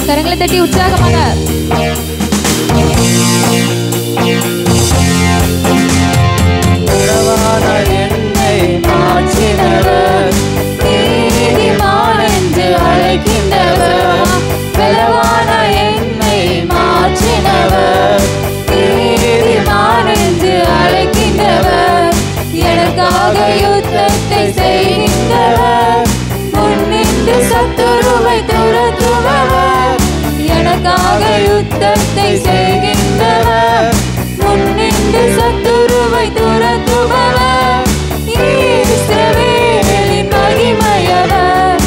கரங்களை தட்டி உற்சாகமாக என்னை மாற்றினவர், நீதிமான் என்று அழைக்கின்றவர். பலவான என்னை மாற்றினவர், நீதிமான் என்று அழைக்கின்றவர். எனக்காக யுத்தத்தை செய்கின்றவர், முன்னின்று சத்துருவை துரத்துபவர். எனக்காக யுத்தத்தை செய்கின்றவர், முன்னின்று சத்துருவை துரத்துபவர். இஸ்ரவேலின் மகிமையவர்,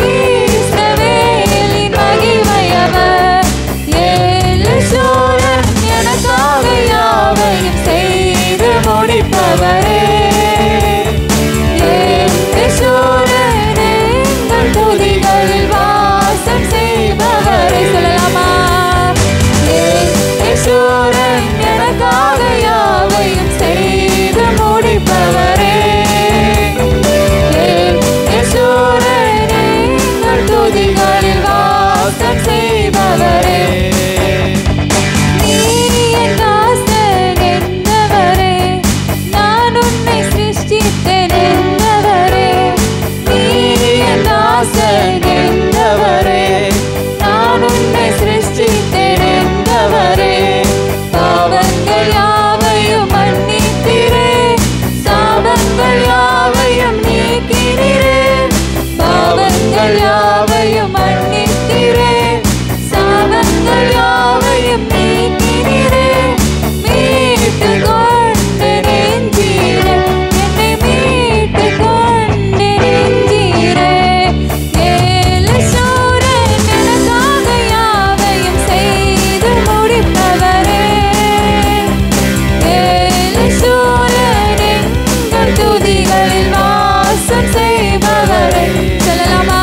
இஸ்ரவேலின் மகிமையவர். எலிசூரன் எனக்காக யாவையும் செய்து முடிப்பவரே. எலிசூரன் எங்கள் துதிகளில் வாசம் செய்பவரை சொல்லலாமா? எலிசூரன் எனக்காக யாவையும் செய்து முடிப்பவரே. எலிசூரன் எங்கள் துதிகளில் வாசம் செய்பவரே. நீ என் தாசன் என்றவரே, நான் உன்னை சிருஷ்டித்தேன் என்றவரே. நீ என் தாசன் என்றவரே, நான் உன்னை சிருஷ்டித்தேன் என்றவரே. பாவங்கள் யாவையும் மன்னித்தீரே, சாபங்கள் யாவையும் நீக்கினீரே. பாவங்கள் யாவையும் மன்னித்தீரே, சாபங்கள் யாவையும் நீக்கினீரே. மீட்டு கொண்டு நெஞ்சீரே, என்னை மீட்டு கொண்டு நெஞ்சீரே. எலிசூரன் எனக்காக யாவையும் செய்து முடிப்பவரே. எலிசூரன் எங்கள் துதிகளில் வாசம் செய்பவரே. சொல்லலாமா?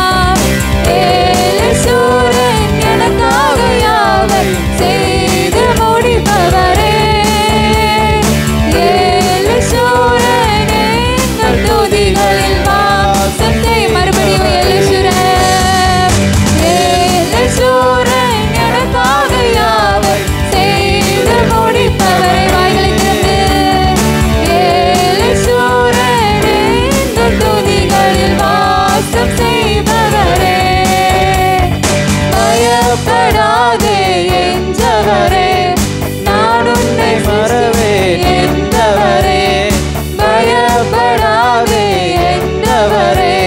எலிசூரன் எனக்காக யாவை செய்து முடிப்பவரே. எலிசூரன் எங்கள் துதிகளில் வாசம் செய். மறுபடியும் எலிசூரன், எலிசூரன் எனக்காக யாவை செய்து முடிப்பவரை. வாய்களை திறந்து எலிசூரன் எங்கள் துதிகளில் வாசம் செய்பவரே. பயப்படாதே என்றவரே, நான் உன்னை மறவேன் என்றவரே. பயப்படாதே என்றவரே,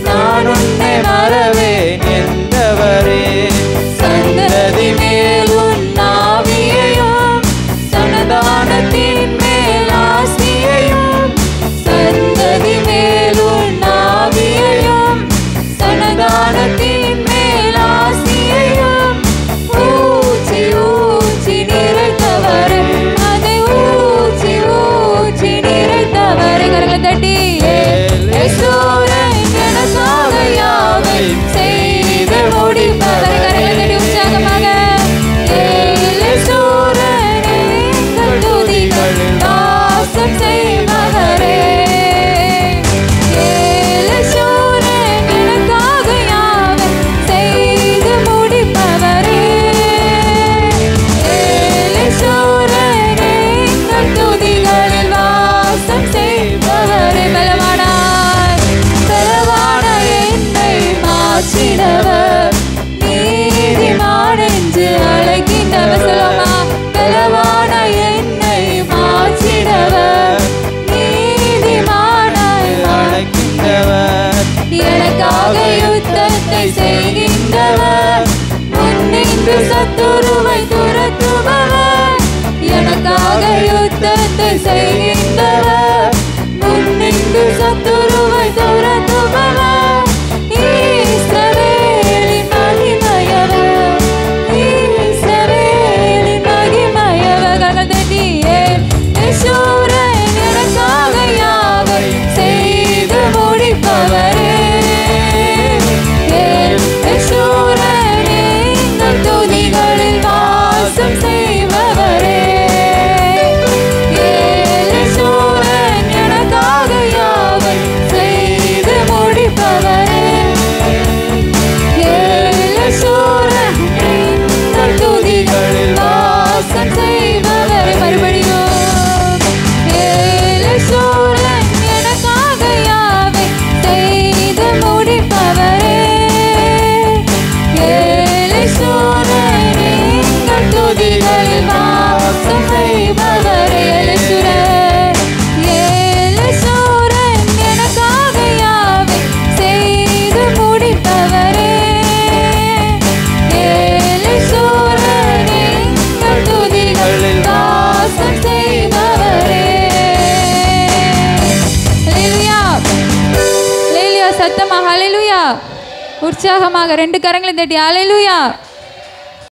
நான் உன்னை மறவேன் என்றவரே. சந்ததி மேல் உன் ஆவியையும், சமாதானத்தின் மேல் ஆசியையும். சந்ததி மேல் உன் ஆவியையும், சமாதானத்தின் மேல் ஆசியையும். ஊற்றி ஊற்றி நிறைத்தவரே, அதை ஊற்றி ஊற்றி நிறைத்தவரே. கரங்களை தட்டி எலிசூரன் எனக்காக யாவையும் செய்து முடிப்பவரே. கரங்களை தட்டி உற்சாகமாக எலிசூரன் எங்கள் துதிகளில் வாசம் செய்பவரே. எலிசூரன் எனக்காக யாவை செய்து முடிப்பவரே. எலிசூரன் எங்கள் துதிகளில் வாசம் செய்பவரே. பலவானாய் பலவான என்னை மாற்றினவர், நீதிமான் என்று அழைக்கின்றவர். சொல்லுமா? பலவான என்னை மாற்றினவர், நீதிமானாய் அழைக்கின்றவர். எனக்காக யுத்தத்தை செய்கின்றவர், முன்னின்று சத்துருவை துரத்துபவர். எனக்காக யுத்தத்தை செய்கின்றவர், முன்னின்று சத்துருவை துரத்துபவர். இஸ்ரவேலின் மகிமையவர், இஸ்ரவேலின் மகிமையவர். கரங்கள் தட்டி எலிசூரன் எனக்காக யாவையும் செய்து முடிப்பவரே. எலிசூரன் எங்கள் துதிகளில் வாசம் செய்பவரே. எலிசூரன் எனக்காக யாவை உற்சாகமாக 2 கரங்களை தட்டி ஹalleluya.